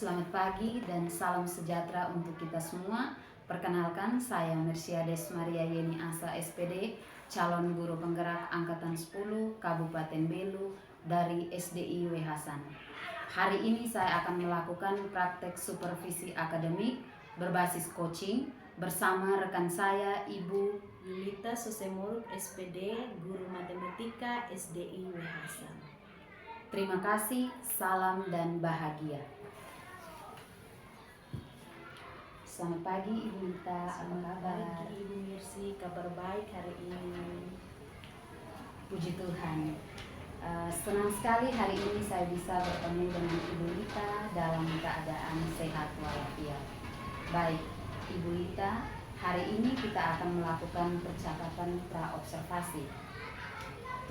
Selamat pagi dan salam sejahtera untuk kita semua. Perkenalkan, saya Mersiades Maria Yeni Asa SPD, calon guru penggerak Angkatan 10 Kabupaten Belu dari SDI W Hasan. Hari ini saya akan melakukan praktek supervisi akademik berbasis coaching bersama rekan saya Ibu Yulita Sosemuruk SPD, Guru Matematika SDI W Hasan. Terima kasih, salam dan bahagia. Selamat pagi Ibu Lita, apa kabar? Pagi Ibu Mirsi, kabar baik hari ini. Puji Tuhan. Senang sekali hari ini saya bisa bertemu dengan Ibu Lita dalam keadaan sehat walafiat. Baik, Ibu Lita, hari ini kita akan melakukan percakapan pra-observasi.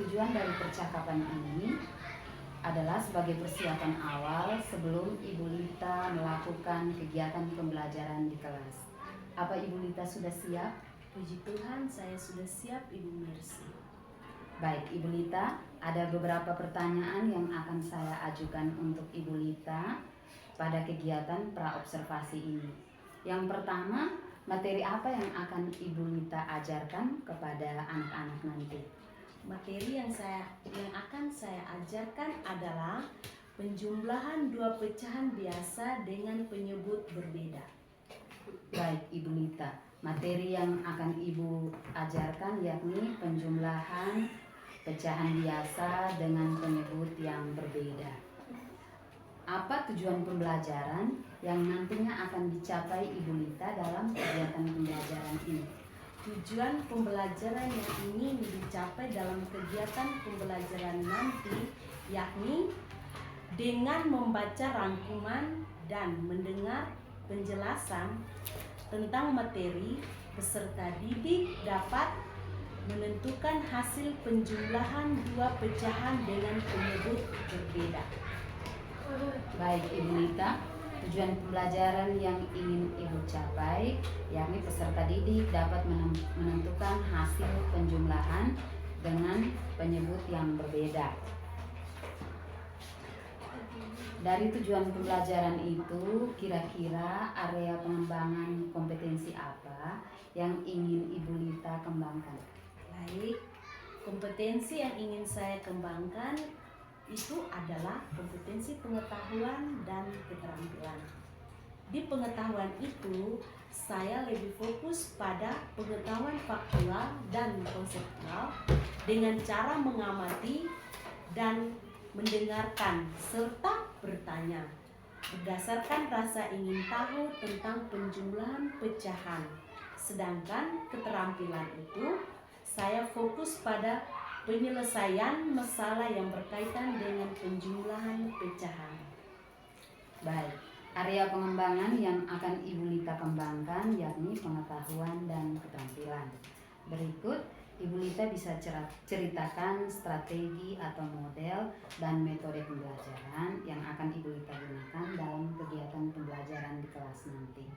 Tujuan dari percakapan ini adalah sebagai persiapan awal sebelum Ibu Lita melakukan kegiatan pembelajaran di kelas. Apa Ibu Lita sudah siap? Puji Tuhan, saya sudah siap Ibu Mirsi. Baik, Ibu Lita, ada beberapa pertanyaan yang akan saya ajukan untuk Ibu Lita pada kegiatan pra-observasi ini. Yang pertama, materi apa yang akan Ibu Lita ajarkan kepada anak-anak nanti? Materi yang akan saya ajarkan adalah penjumlahan dua pecahan biasa dengan penyebut berbeda. Baik, Ibu Lita, materi yang akan Ibu ajarkan yakni penjumlahan pecahan biasa dengan penyebut yang berbeda. Apa tujuan pembelajaran yang nantinya akan dicapai Ibu Lita dalam kegiatan pembelajaran ini? Tujuan pembelajaran yang ingin dicapai dalam kegiatan pembelajaran nanti yakni dengan membaca rangkuman dan mendengar penjelasan tentang materi, peserta didik dapat menentukan hasil penjumlahan dua pecahan dengan penyebut berbeda. Baik, Ibu Lita, tujuan pembelajaran yang ingin Ibu capai yakni peserta didik dapat menentukan hasil penjumlahan dengan penyebut yang berbeda. Dari tujuan pembelajaran itu, kira-kira area pengembangan kompetensi apa yang ingin Ibu Lita kembangkan? Baik, kompetensi yang ingin saya kembangkan itu adalah kompetensi pengetahuan dan keterampilan. Di pengetahuan itu, saya lebih fokus pada pengetahuan faktual dan konseptual dengan cara mengamati dan mendengarkan serta bertanya berdasarkan rasa ingin tahu tentang penjumlahan pecahan. Sedangkan keterampilan itu saya fokus pada penyelesaian masalah yang berkaitan dengan penjumlahan pecahan. Baik, area pengembangan yang akan Ibu Lita kembangkan yakni pengetahuan dan keterampilan. Berikut, Ibu Lita bisa ceritakan strategi atau model dan metode pembelajaran yang akan Ibu Lita gunakan dalam kegiatan pembelajaran di kelas nanti.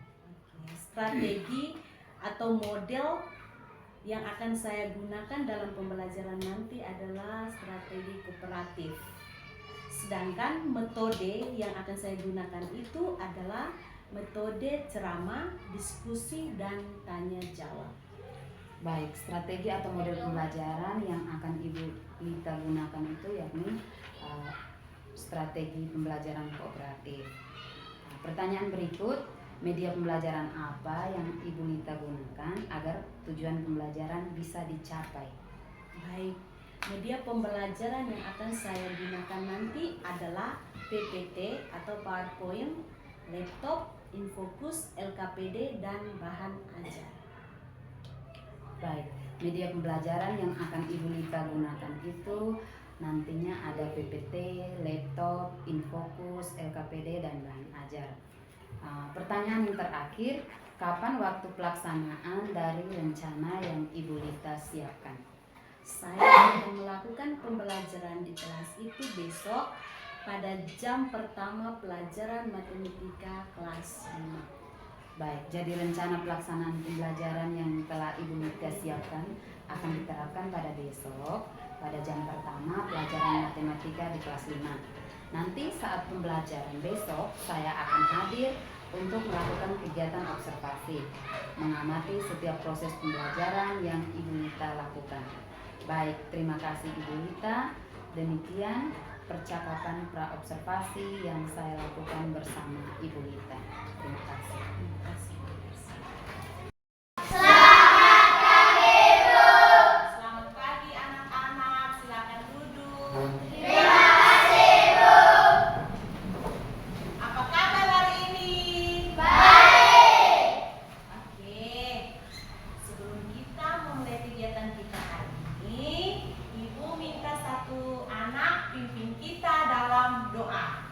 Strategi atau model yang akan saya gunakan dalam pembelajaran nanti adalah strategi kooperatif. Sedangkan metode yang akan saya gunakan itu adalah metode ceramah, diskusi, dan tanya jawab. Baik, strategi atau model pembelajaran yang akan Ibu Lita gunakan itu yakni strategi pembelajaran kooperatif. Pertanyaan berikut, media pembelajaran apa yang Ibu Lita gunakan agar tujuan pembelajaran bisa dicapai? Baik, media pembelajaran yang akan saya gunakan nanti adalah PPT atau PowerPoint, laptop, Infocus, LKPD, dan bahan ajar. Baik, media pembelajaran yang akan Ibu Lita gunakan itu nantinya ada PPT, laptop, Infocus, LKPD, dan bahan ajar. Pertanyaan yang terakhir, kapan waktu pelaksanaan dari rencana yang Ibu Lita siapkan? Saya akan melakukan pembelajaran di kelas itu besok pada jam pertama pelajaran matematika kelas 5. Baik, jadi rencana pelaksanaan pembelajaran yang telah Ibu Lita siapkan akan diterapkan pada besok pada jam pertama pelajaran matematika di kelas 5. Nanti saat pembelajaran besok, saya akan hadir untuk melakukan kegiatan observasi, mengamati setiap proses pembelajaran yang Ibu Lita lakukan. Baik, terima kasih Ibu Lita. Demikian percakapan pra-observasi yang saya lakukan bersama Ibu Lita. Terima kasih. Selamat pagi anak-anak, silakan duduk. Apa kabar hari ini? Oke, sebelum kita memulai kegiatan kita hari ini, Ibu minta satu anak pimpin kita dalam doa.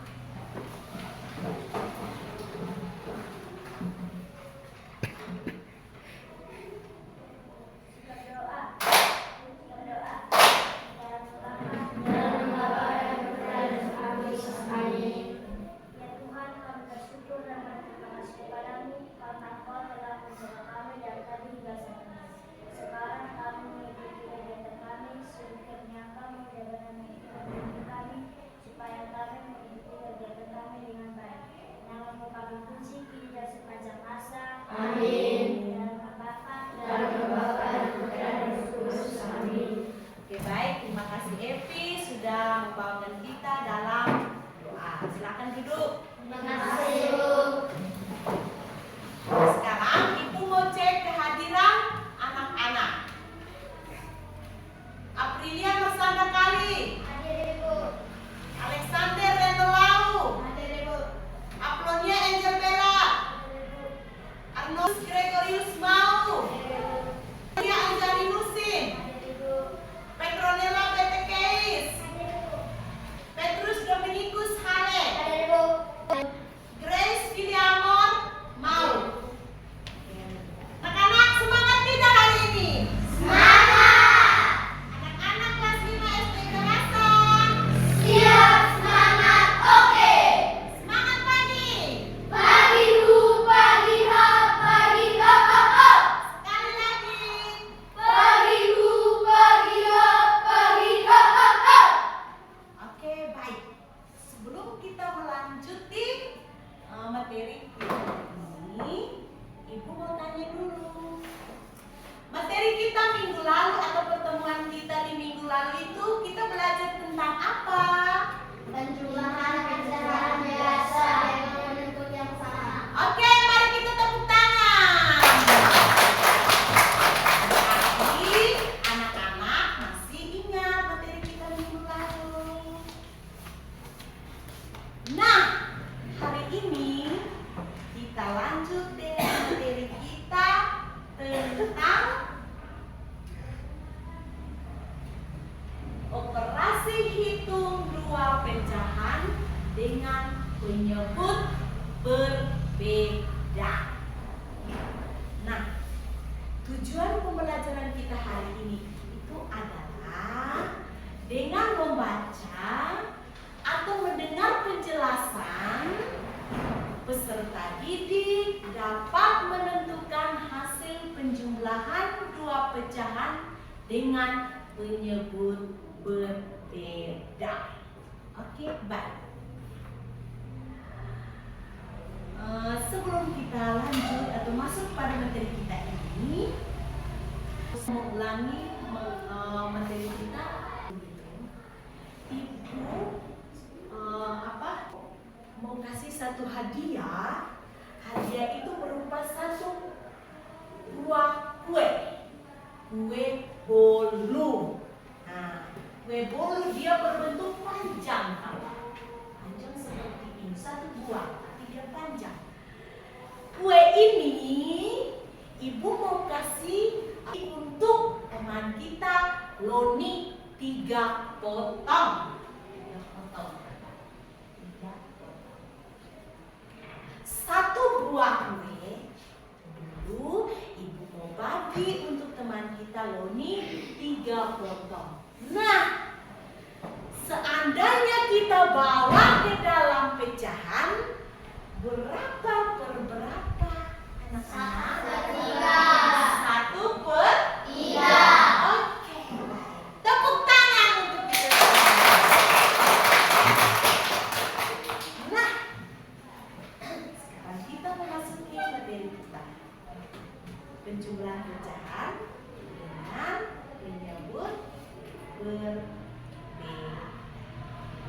Ya Tuhan, kami bersyukur dan berterima kasih kepadamu karena Engkau telah menjaga kami dari tadi hingga saat ini. Sekarang kami mengikuti kegiatan kami, sekiranya Engkau menjaga dan mengikuti kami, supaya kami mengikuti kegiatan kami dengan baik. Namamu kami puji hingga sepanjang masa. Amin. Dalam nama Bapa dan Putra dan Roh Kudus. Amin. Oke, baik, terima kasih Evi sudah membawakan kita dalam doa. Silakan duduk. Terima kasih, Bu. Sekarang Ibu mau cek kehadiran anak-anak. Aprilia Mersanda Kali, Hadir, Ibu. Alexander Rendolau, Hadir, Ibu. Aplonia Angel Bella, Hadir, Ibu. Arnold Gregorius Mau, Hadir, Ibu. Maria Anjani Nusin, Hadir, Ibu. Petronella Betekeis, Hadir, Ibu. Petrus Dominikus Hale, Hadir, Ibu. Grace Filiamon Mau. Anak-anak semangat tidak hari ini? Semangat! Anak-anak kelas 5 SD Garasan. Siap, semangat, oke. Semangat pagi. Pagi, Bu, pagi, hap, pagi, hap, hap, hap. Sekali lagi. Pagi, Bu, pagi, hap, pagi, hap, hap, hap. Oke, baik. Sebelum kita melanjuti materi ini, Ibu mau tanya dulu. Materi kita minggu lalu atau pertemuan kita di minggu lalu itu kita belajar tentang apa? Penjumlahan pecahan biasa dengan bentuk yang sama. Oke, mari kita tepuk tangan. Berarti anak-anak masih ingat materi kita minggu lalu. Nah, hari ini kita lanjut dengan materi kita tentang operasi hitung dua pecahan dengan penyebut berbeda. Nah, tujuan pembelajaran kita hari ini itu adalah dengan membaca atau mendengar penjelasan, peserta didik dapat menentukan hasil penjumlahan dua pecahan dengan penyebut berbeda. Oke, baik. Sebelum kita lanjut atau masuk pada materi kita ini, saya mau ulangi materi kita. Ibu mau kasih satu hadiah. Hadiah itu berupa satu buah kue bolu. Nah, kue bolu dia berbentuk panjang, panjang seperti ini, satu buah, tapi dia panjang. Kue ini Ibu mau kasih untuk teman kita Loni 3 potong. Satu buah kue dulu Ibu mau bagi untuk teman kita Loni 3 potong. Nah, seandainya kita bawa ke dalam pecahan, berapa per berapa anak-anak? Satu per 3. Oke, tepuk tangan untuk kita. pecahan dengan penyebut berbeda.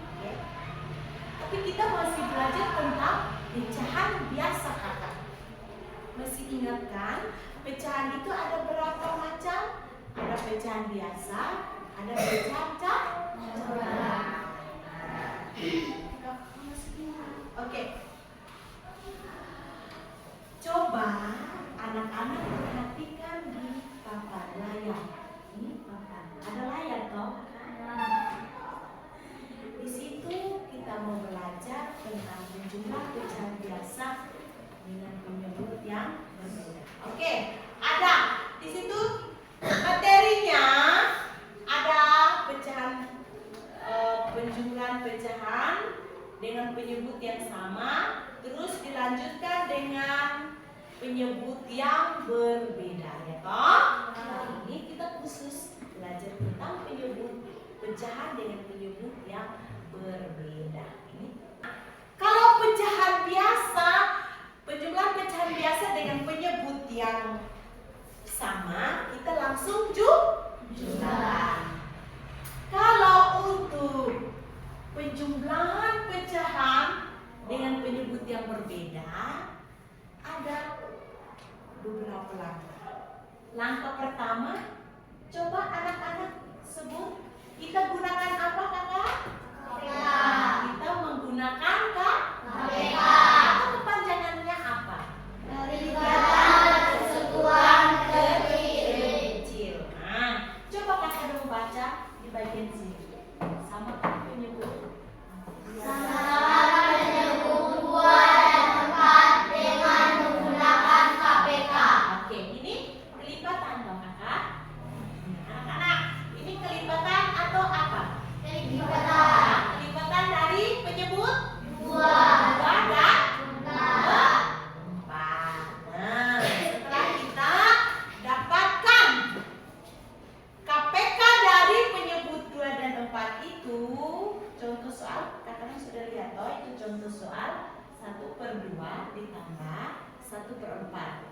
Oke. Tapi kita masih belajar tentang pecahan biasa, kakak. Masih ingat kan? Pecahan itu ada berapa macam? Ada pecahan biasa, ada pecahan campuran. Oke. Coba anak-anak perhatikan di papan layar. Ini papan. Ada layar toh? Di situ kita mau belajar tentang jumlah pecahan biasa dengan penyebut yang berbeda. Oke, ada di situ materinya, ada pecahan penjumlahan pecahan dengan penyebut yang sama, terus dilanjutkan dengan penyebut yang berbeda, ya toh? Nah, ini kita khusus belajar tentang penyebut pecahan dengan penyebut yang berbeda. Ini kalau pecahan biasa, penjumlahan pecahan biasa dengan penyebut yang sama, kita langsung jumlahkan. Kalau untuk penjumlahan pecahan dengan penyebut yang berbeda, ada beberapa langkah. Langkah pertama, coba anak-anak sebut. Kita gunakan apa, kakak? KPK. Kita menggunakan KPK. Atau kepanjangannya apa? Kelibatan Persekutuan Kecil. Nah, coba kakak dong baca di bagian sini. Sama kan penyebut? Sama penyebut 2 dan 4 dengan menggunakan KPK. Oke, ini kelipatan dong kakak. Anak-anak, ini kelipatan atau apa? Kelibatan. Kelipatan dari penyebut 2 dan 4. 4. Nah, setelah kita dapatkan KPK dari penyebut 2 dan 4 itu, contoh soal, kakak sudah lihat toh, itu contoh soal 1/2 ditambah 1/4.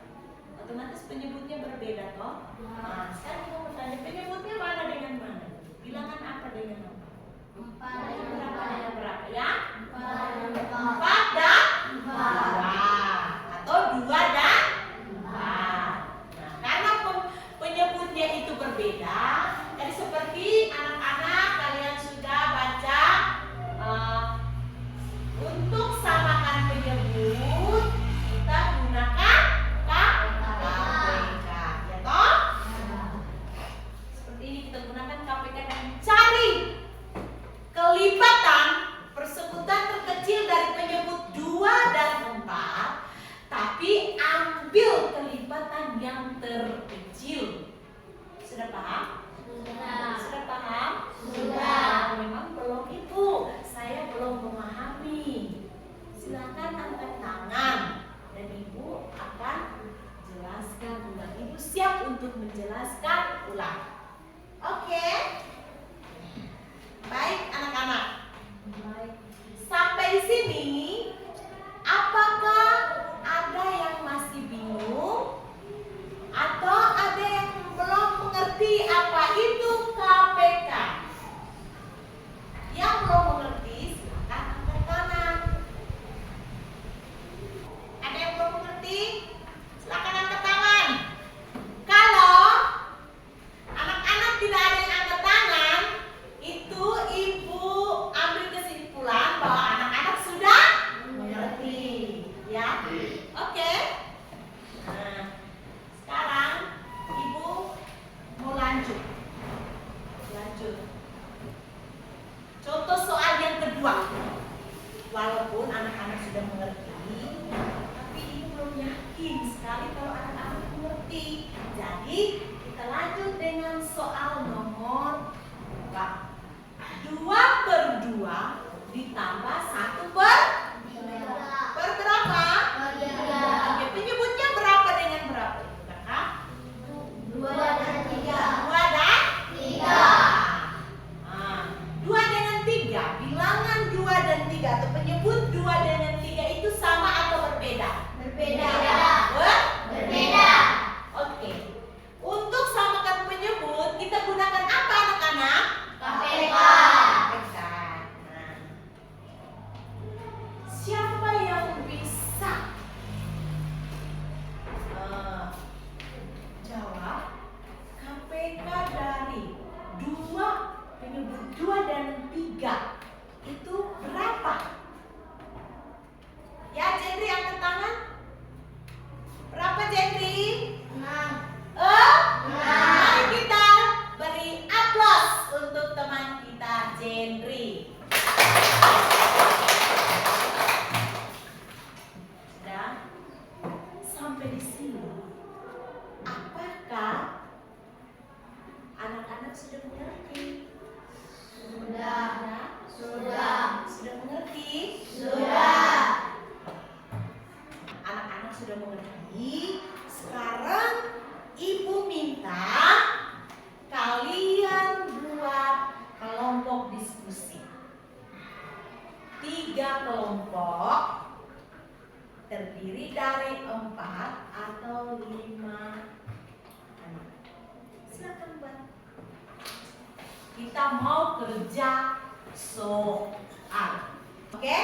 Otomatis penyebutnya berbeda toh. Nah, sekarang kita mau tanya penyebutnya mana dengan mana? Bilangan apa dengan apa? 4 dan Berapa dengan berapa ya? 4 dan 4 dan 4. 2 atau 2 dan 4. Nah, karena penyebutnya itu berbeda, jadi seperti anak-anak kalian sudah baca, untuk samakan penyebut kita gunakan KPK, ya toh? Seperti ini kita gunakan KPK dan cari kelipatan persekutuan terkecil dari penyebut 2 dan 4, tapi ambil kelipatan yang terkecil. Sudah paham? Sudah paham? Sudah. Memang belum, Ibu. Saya belum memahami. Silakan angkat tangan dan Ibu akan jelaskan ulang. Ibu siap untuk menjelaskan ulang. Oke? Baik, anak-anak. Sampai di sini, apakah ada yang masih bingung atau ada yang belum mengerti apa itu KPK? Yang belum mengerti, silakan angkat tangan. Ada yang belum mengerti? Silakan angkat tangan. Kalau anak-anak tidak ada yang angkat tangan, itu Ibu ambil kesimpulan bahwa anak-anak sudah mengerti, ya. Oke. Nah, sekarang Ibu mau lanjut. Contoh soal yang kedua. Walaupun anak-anak sudah mengerti, tapi Ibu belum yakin sekali kalau anak-anak mengerti. Jadi kita lanjut dengan soal nomor 4. 2/2 ditambah 1/3. Berapa? Oke, penyebutnya berapa dengan berapa itu, kakak? 2 dan 3. 2 dan 3. 2 dengan 3, bilangan 2 dan 3 atau penyebut 2 dengan 3 itu sama atau berbeda? Berbeda. Berbeda. Berbeda. Oke. sudah mengerti? Sudah. Sudah mengerti? Sudah. Anak-anak sudah mengerti. Sekarang ibu minta kalian buat kelompok diskusi. 3 kelompok terdiri dari 4 atau 5 anak. Silakan buat. Kita mau kerja soal. Oke?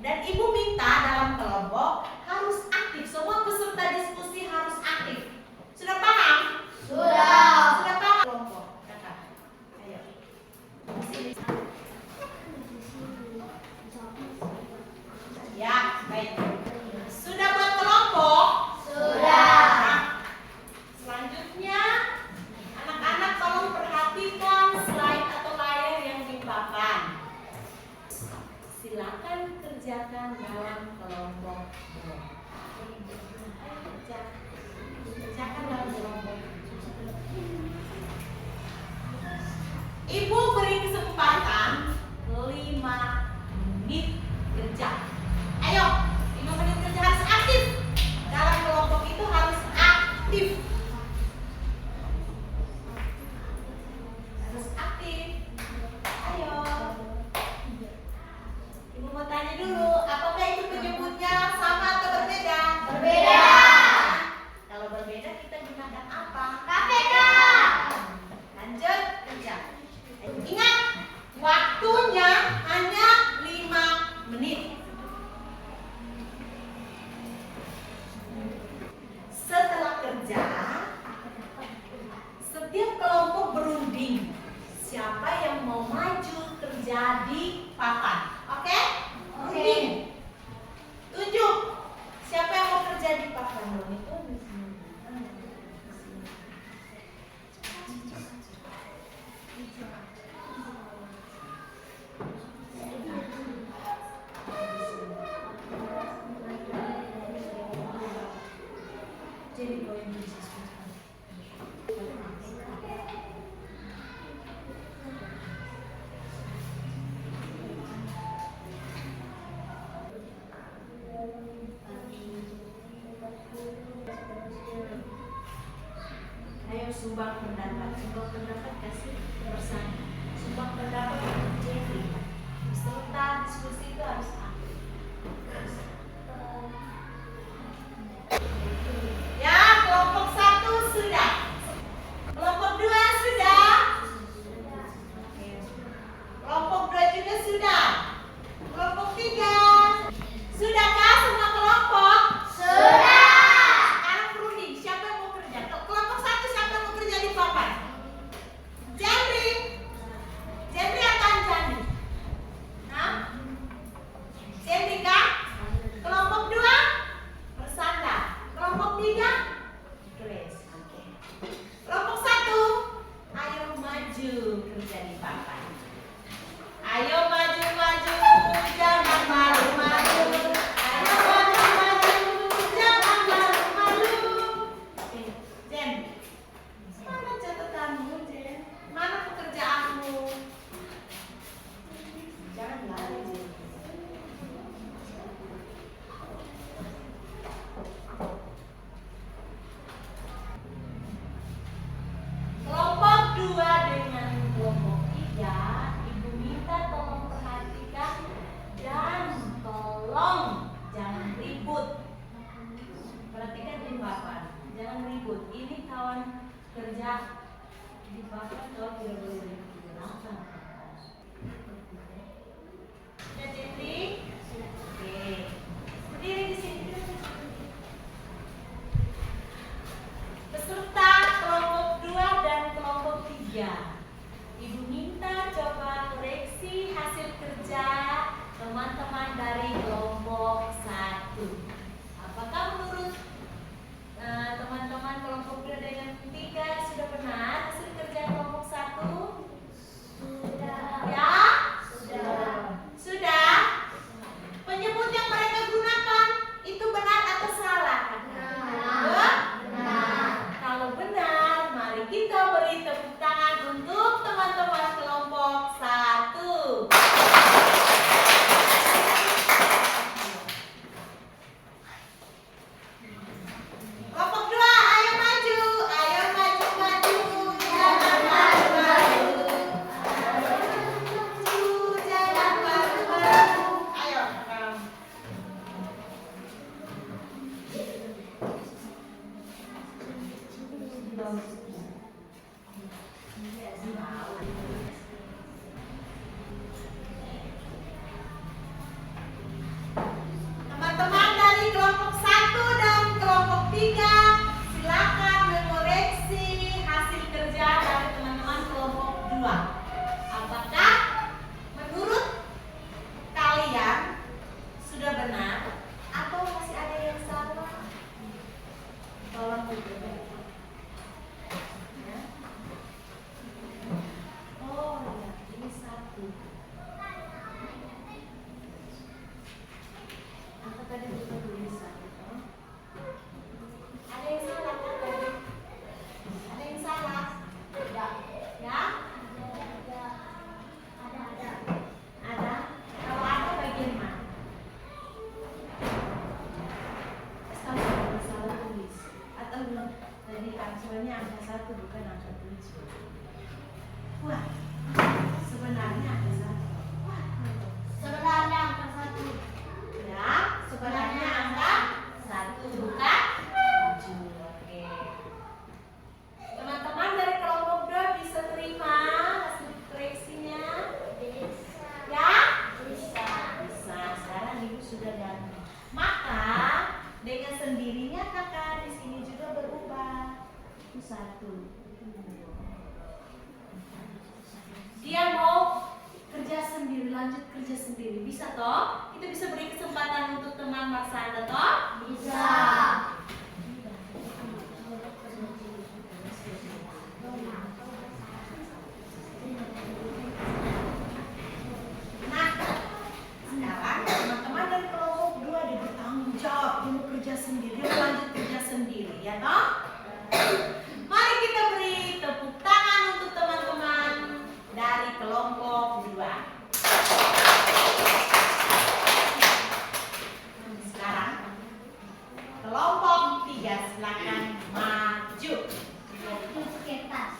Dan ibu minta dalam kelompok harus aktif. Semua peserta diskusi harus aktif. Sudah paham? Sudah. Sudah paham? Kelompok. Kakak. Ayo. Sini. Ya, baik. Sudah buat kelompok? Sudah. Selanjutnya, anak-anak tolong perhatikan slide atau layar yang di papan. Silakan kerjakan dalam kelompok. Ayo kerjakan dalam kelompok. Ibu beri kesempatan 5 menit kerja. Ayo, 5 menit kerja harus aktif. Dalam kelompok itu harus aktif. Harus aktif. Ayo. Ibu mau tanya dulu, apakah itu penyebutnya sama atau berbeda? Berbeda. Kalau berbeda kita gunakan apa? KPK. Lanjut kerja. Ingat, waktunya hanya 5 menit. Setelah kerja, setiap kelompok berunding siapa yang mau maju kerja di papan. Oke? Berunding. Tunjuk siapa yang mau kerja di papan. Jadi kalau yang bisa ayo sumbang pendapat kasih bersama. Sumbang pendapat untuk Jerry. Peserta diskusi itu harus aktif. Ya, kelompok 1 sudah. Kelompok 2 sudah. Kelompok 2 juga sudah. Kelompok 3. Sudahkah semua kelompok? Sudah. Sekarang berunding, siapa yang mau kerja? Kelompok 1 siapa yang mau kerja di papan? Jandri. Jandri atau Anjani? Hah? Jandri kah? Kelompok 2? Bersanda. Kelompok 3? Grace. Oke. Kelompok 1, ayo maju kerja di papan. Ayo maju, jangan malu-malu. Ayo maju, jangan malu-malu. Oke, Jen. Mana catatanmu, Jen? Mana pekerjaanmu? Jangan lari, Jen. Kelompok 2 dengan kelompok 3, ibu minta tolong perhatikan dan tolong jangan ribut. Perhatikan di papan, jangan ribut. Ini kawan kerja di papan, kau tidak boleh ribut. Sudah jadi? Oke. Berdiri di sini. Peserta kelompok 2 dan kelompok 3, ibu minta coba koreksi hasil kerja teman-teman dari kelompok 1. Apakah menurut teman-teman kelompok 2 dengan 3 sudah benar hasil kerja kelompok 1? Sudah. Ya? Sudah. Sudah? Penyebut yang mereka gunakan itu benar atau salah? Benar. Kalau benar, mari kita beri tepuk tangan untuk teman-teman kelompok 1. Kelompok 2, ayo maju. Ayo maju, maju. Jangan malu-malu. Maju, jangan malu-malu. Ayo. Teman-teman dari kelompok 1 dan kelompok 3, silakan mengoreksi hasil kerja dari teman-teman kelompok 2. Apakah menurut kalian sudah benar atau masih ada yang salah? Tolong dicoba. Ya. Oh ya, ini 1. Aku tadi lupa tulisan. Ada yang salah kan tadi? Ada yang salah? Tidak. Ya? Ada. Kalau ada bagian mana? Sama salah tulis. Atau tadi angkanya angka 1 bukan angka 7. Wah, sebenarnya angka 1. Wah, Sebenarnya angka 1. ya, sebenarnya angka 1 bukan 7. Oke. Teman-teman dari kelompok 2 bisa terima hasil koreksinya? Ya? Bisa. Bisa. Sekarang Ibu sudah ganti. Maka dengan sendirinya kakak di sini juga berubah. Itu 1. Dia mau kerja sendiri, lanjut kerja sendiri. Bisa toh? Kita bisa beri kesempatan untuk teman Marsanda toh? Bisa. Nah, sekarang teman-teman dari kelompok 2 dia bertanggung jawab, dia mau kerja sendiri, dia mau lanjut kerja sendiri, ya toh? Mari kita beri tepuk tangan untuk teman-teman dari kelompok 2. Sekarang kelompok 3 silakan maju. Terus ke tas.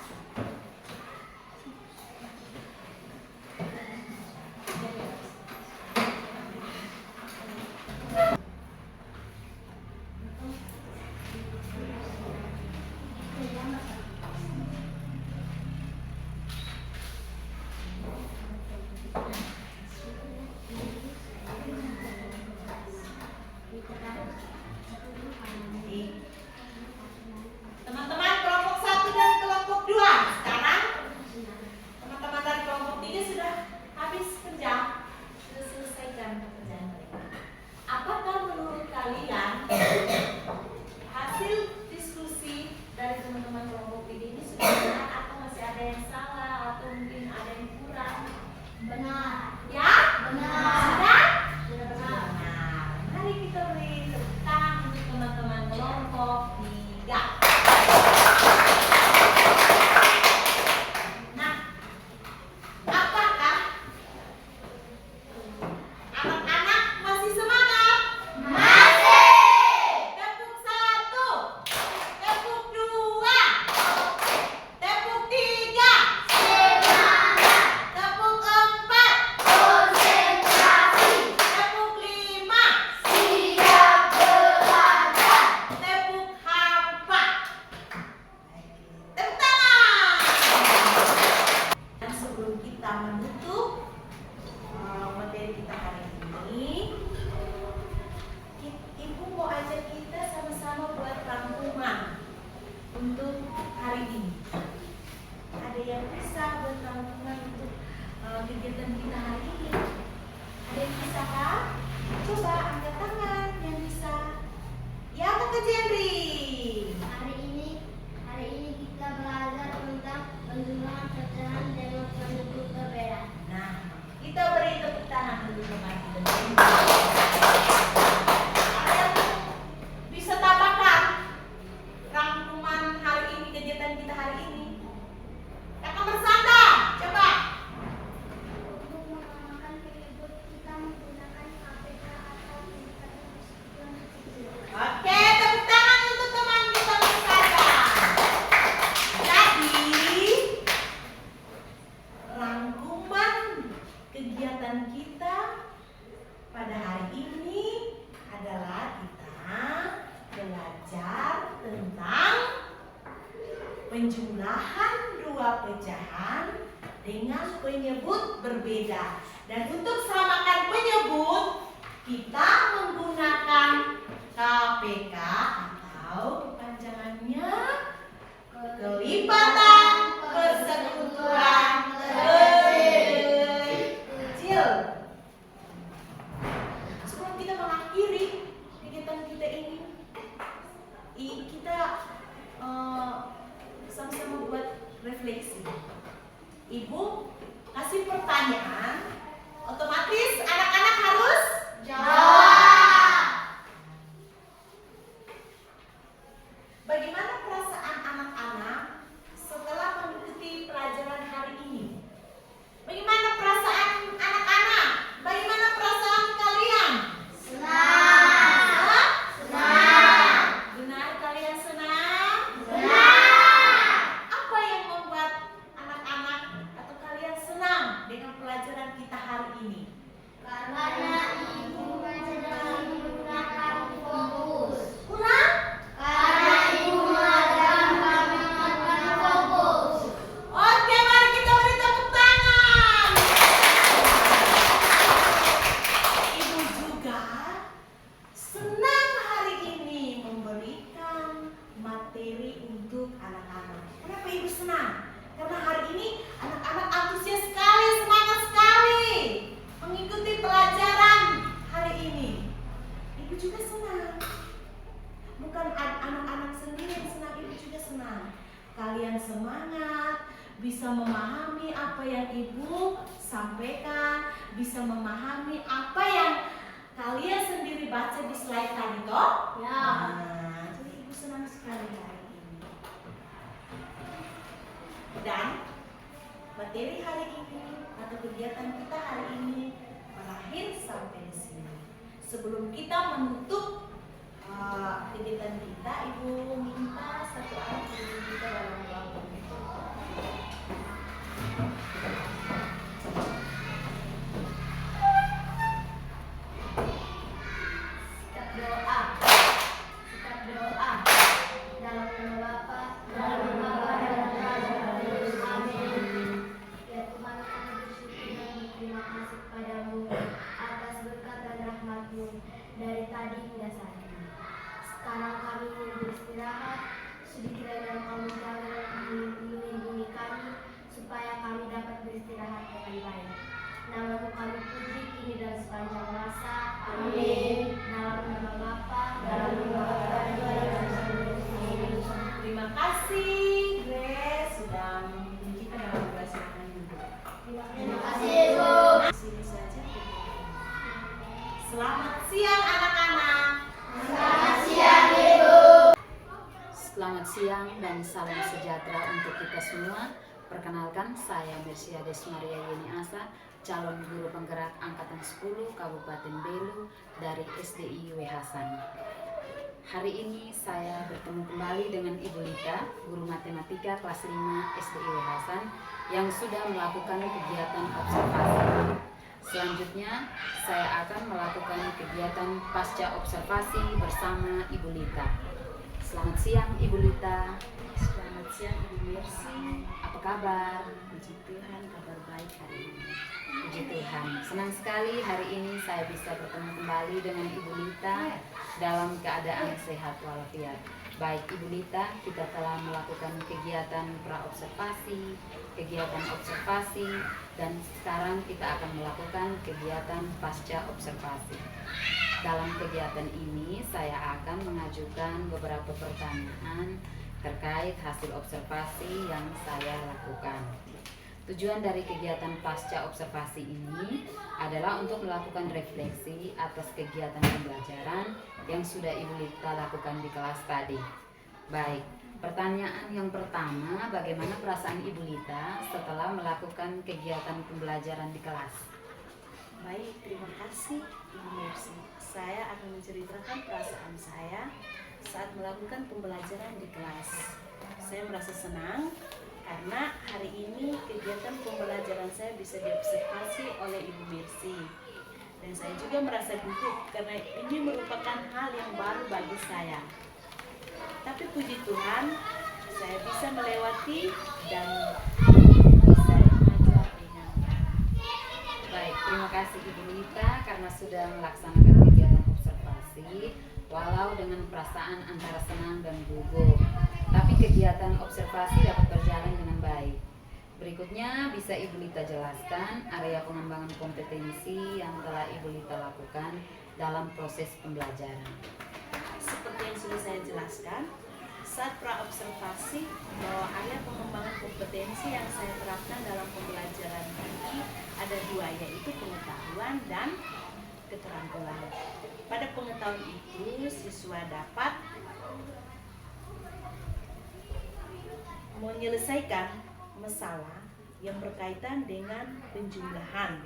Teman-teman kelompok 1 dan kelompok 2. Sekarang teman-teman dari kelompok 3 sudah habis kerja, sudah selesaikan pekerjaan mereka. Apakah menurut kalian hasil diskusi dari teman-teman kelompok 3 ini sudah benar atau masih ada yang salah atau mungkin ada yang kurang? Benar. Ya? Benar. Sudah? Sudah benar. Nah, mari kita beri tepuk tangan untuk teman-teman kelompok 3. Nah, apakah anak-anak masih semangat? Masih. Tepuk 1, tepuk 2, tepuk 3, Semangat. tepuk 4, Konsentrasi. tepuk 5, Siap belajar. tepuk hampa. Tepuk tangan. Dan sebelum kita menutup materi kita hari ini, Ibu mau ajak kita sama-sama buat rangkuman untuk hari ini. Ada yang bisa buat rangkuman untuk kegiatan kita hari ini? Ada yang bisa kah? Coba angkat tangan yang bisa. Ya, Kakak Jenry. Hari ini kita belajar tentang penjualan pecahan dengan penduduk berbeda. Nah, kita beri tepuk tangan untuk teman kita. Ada yang bisa tambahkan rangkuman hari ini, kegiatan kita hari ini? Kakak Marsanda, tambahan 2 pecahan dengan penyebut berbeda. Dan untuk samakan penyebut, kita menggunakan KPK atau kepanjangannya kelipatan persekutuan kecil. Sebelum kita mengakhiri kegiatan kita ini, kita sama-sama buat refleksi. Ibu kasih pertanyaan, otomatis anak-anak harus jawab. Bagaimana perasaan anak-anak setelah mengikuti pelajaran hari ini? Bagaimana perasaan anak-anak? Bagaimana perasaan kalian? Senang. Senang. Benar kalian senang? Senang. Apa yang membuat anak-anak atau kalian senang dengan pelajaran kita hari ini? Karena ibu sedang menggunakan fokus. Kurang? Karena ibu mengajarkan kami menggunakan fokus. Oke, mari kita beri tepuk tangan. Ibu juga senang hari ini memberikan materi untuk anak-anak. Kenapa ibu senang? Karena hari ini anak-anak antusias sekali, semangat sekali mengikuti pelajaran hari ini. Ibu juga senang. Bukan anak-anak sendiri yang senang, ibu juga senang. Kalian semangat, bisa memahami apa yang ibu sampaikan, bisa memahami apa yang kalian sendiri baca di slide tadi, toh? Ya. Nah, jadi ibu senang sekali hari ini. Dan materi hari ini atau kegiatan kita hari ini berakhir sampai di sini. Sebelum kita menutup kegiatan kita, ibu minta satu ayat dari kita dalam doa penutup. Sikap doa. Sikap doa. Dalam nama Bapa, dalam nama Bapa dan Raja dan Roh Kudus. Amin. Ya Tuhan, kami bersyukur dan berterima kasih kepadamu atas berkat dan rahmat-Mu dari tadi hingga saat ini. Sekarang kami ingin beristirahat, sedikit dan kami jangan melindungi kami supaya kami dapat beristirahat dengan baik. Namamu kami puji kini dan sepanjang masa. Amin. Dalam nama Bapa, dalam nama Bapa dan Raja dan Roh Kudus. Amin. Terima kasih Grace sudah memimpin kita dalam doa. Silakan duduk. Terima kasih Ibu. Di sini saja. Selamat siang anak-anak. Selamat siang Ibu. Selamat siang dan salam sejahtera untuk kita semua. Perkenalkan, saya Mercedes Maria Yeni Asa, calon guru penggerak angkatan 10 Kabupaten Belu dari SDI W Hasan. Hari ini saya bertemu kembali dengan Ibu Lita, guru matematika kelas 5 SDI W Hasan yang sudah melakukan kegiatan observasi. Selanjutnya, saya akan melakukan kegiatan pasca observasi bersama Ibu Lita. Selamat siang Ibu Lita. Selamat siang Ibu Mercy. Apa kabar? Puji Tuhan, kabar baik hari ini. Puji Tuhan. Senang sekali hari ini saya bisa bertemu kembali dengan Ibu Lita dalam keadaan sehat walafiat. Baik Ibu Lita, kita telah melakukan kegiatan pra-observasi, kegiatan observasi, dan sekarang kita akan melakukan kegiatan pasca observasi. Dalam kegiatan ini saya akan mengajukan beberapa pertanyaan terkait hasil observasi yang saya lakukan. Tujuan dari kegiatan pasca observasi ini adalah untuk melakukan refleksi atas kegiatan pembelajaran yang sudah Ibu Lita lakukan di kelas tadi. Baik, pertanyaan yang pertama, bagaimana perasaan Ibu Lita setelah melakukan kegiatan pembelajaran di kelas? Baik, terima kasih Ibu Mercy. Saya akan menceritakan perasaan saya saat melakukan pembelajaran di kelas. Saya merasa senang karena hari ini kegiatan pembelajaran saya bisa diobservasi oleh Ibu Mercy. Dan saya juga merasa gugup karena ini merupakan hal yang baru bagi saya. Tapi puji Tuhan, saya bisa melewati dan bisa mengajar dengan Baik, terima kasih Ibu Lita karena sudah melaksanakan kegiatan observasi walau dengan perasaan antara senang dan gugup. Tapi kegiatan observasi dapat berjalan dengan baik. Berikutnya bisa Ibu Lita jelaskan area pengembangan kompetensi yang telah Ibu Lita lakukan dalam proses pembelajaran. seperti yang sudah saya jelaskan saat praobservasi bahwa area pengembangan kompetensi yang saya terapkan dalam pembelajaran ini ada dua, yaitu pengetahuan dan keterampilan. Pada pengetahuan itu siswa dapat menyelesaikan masalah yang berkaitan dengan penjumlahan,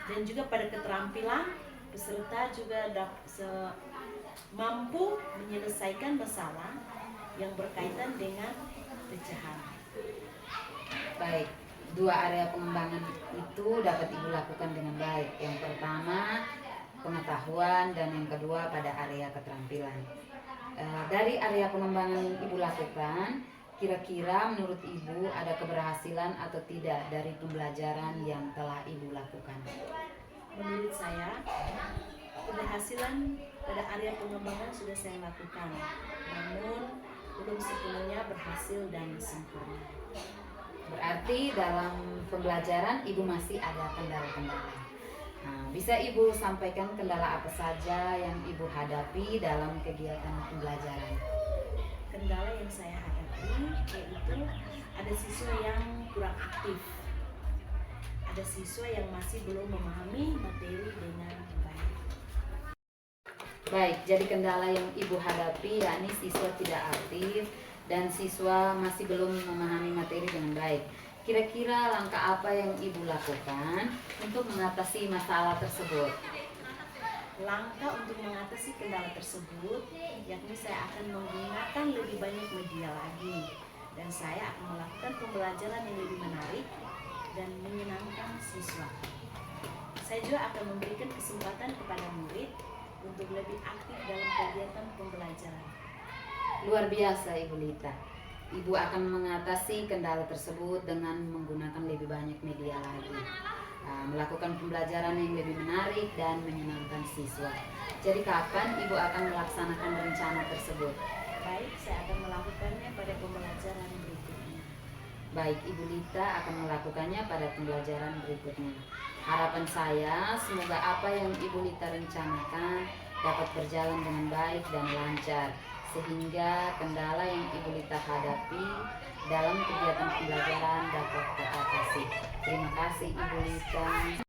dan juga pada keterampilan peserta juga mampu menyelesaikan masalah yang berkaitan dengan pecahan. Baik, dua area pengembangan itu dapat Ibu lakukan dengan baik. Yang pertama pengetahuan dan yang kedua pada area keterampilan. Dari area pengembangan yang Ibu lakukan, kira-kira menurut Ibu ada keberhasilan atau tidak dari pembelajaran yang telah Ibu lakukan? Menurut saya, keberhasilan pada area pengembangan sudah saya lakukan, namun belum sepenuhnya berhasil dan sempurna. Berarti dalam pembelajaran Ibu masih ada kendala-kendala. Nah, bisa Ibu sampaikan kendala apa saja yang Ibu hadapi dalam kegiatan pembelajaran? Kendala yang saya hadapi yaitu ada siswa yang kurang aktif, ada siswa yang masih belum memahami materi dengan baik. Baik, jadi kendala yang Ibu hadapi yakni siswa tidak aktif dan siswa masih belum memahami materi dengan baik. Kira-kira langkah apa yang Ibu lakukan untuk mengatasi masalah tersebut? Langkah untuk mengatasi kendala tersebut yakni saya akan menggunakan lebih banyak media lagi, dan saya akan melakukan pembelajaran yang lebih menarik dan menyenangkan siswa. Saya juga akan memberikan kesempatan kepada murid untuk lebih aktif dalam kegiatan pembelajaran. Luar biasa Ibu Lita. Ibu akan mengatasi kendala tersebut dengan menggunakan lebih banyak media lagi. Melakukan pembelajaran yang lebih menarik dan menyenangkan siswa. Jadi kapan Ibu akan melaksanakan rencana tersebut? Baik, saya akan melakukannya pada pembelajaran berikutnya. Baik, Ibu Lita akan melakukannya pada pembelajaran berikutnya. Harapan saya semoga apa yang Ibu Lita rencanakan dapat berjalan dengan baik dan lancar, sehingga kendala yang Ibu Lita hadapi dalam kegiatan pembelajaran dapat teratasi. Terima kasih Ibu Lita.